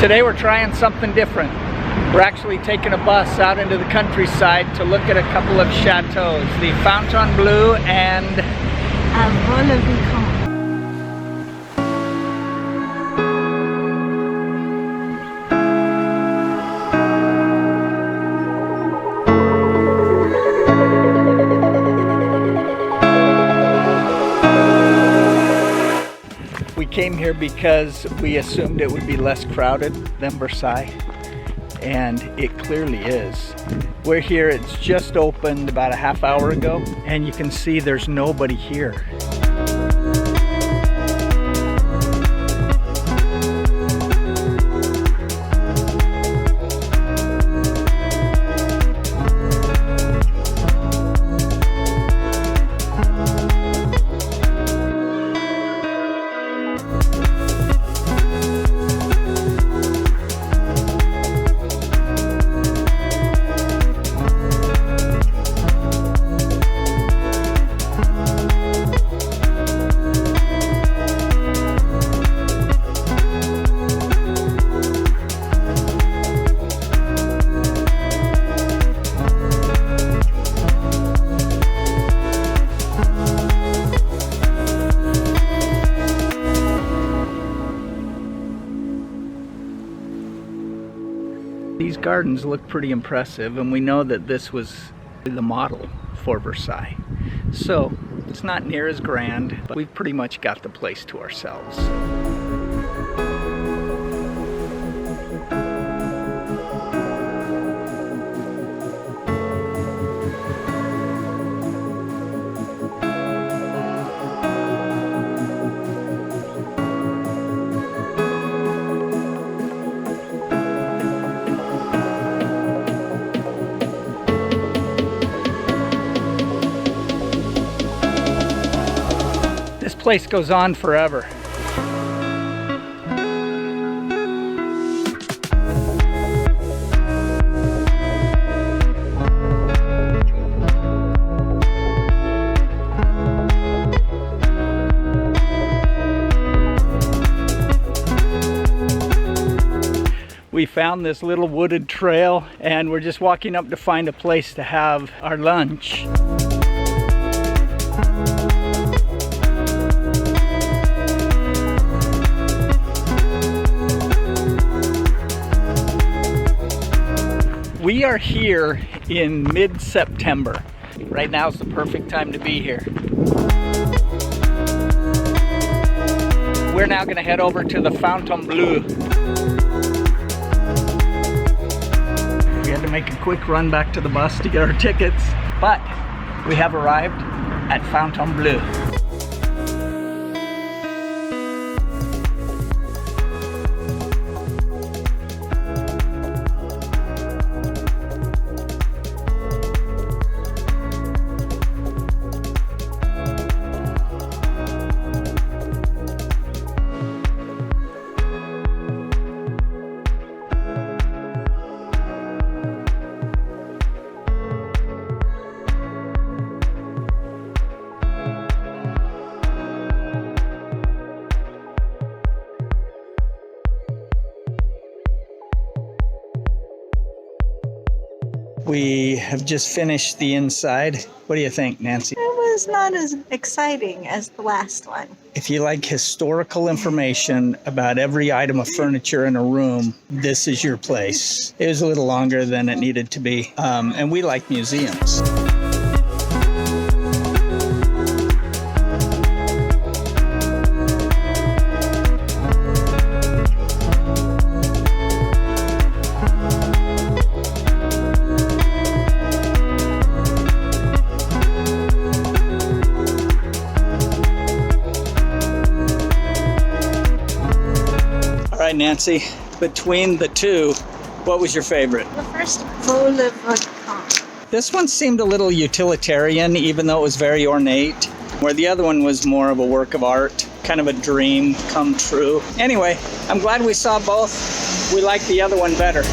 Today we're trying something different. We're actually taking a bus out into the countryside to look at a couple of chateaus, the Fontainebleau and Vaux-le-Vicomte. We came here because we assumed it would be less crowded than Versailles, and it clearly is. We're here, it's just opened about a half hour ago, and you can see there's nobody here. These gardens look pretty impressive, and we know that this was the model for Versailles. So it's not near as grand, but we've pretty much got the place to ourselves. This place goes on forever. We found this little wooded trail, and we're just walking up to find a place to have our lunch. We are here in mid-September. Right now is the perfect time to be here. We're now going to head over to the Fontainebleau. We had to make a quick run back to the bus to get our tickets, but we have arrived at Fontainebleau. We have just finished the inside. What do you think, Nancy? It was not as exciting as the last one. If you like historical information about every item of furniture in a room, this is your place. It was a little longer than it needed to be, and we like museums. Nancy, between the two, what was your favorite? The first, Vaux-le-Vicomte. This one seemed a little utilitarian, even though it was very ornate, where the other one was more of a work of art, kind of a dream come true. Anyway, I'm glad we saw both. We like the other one better.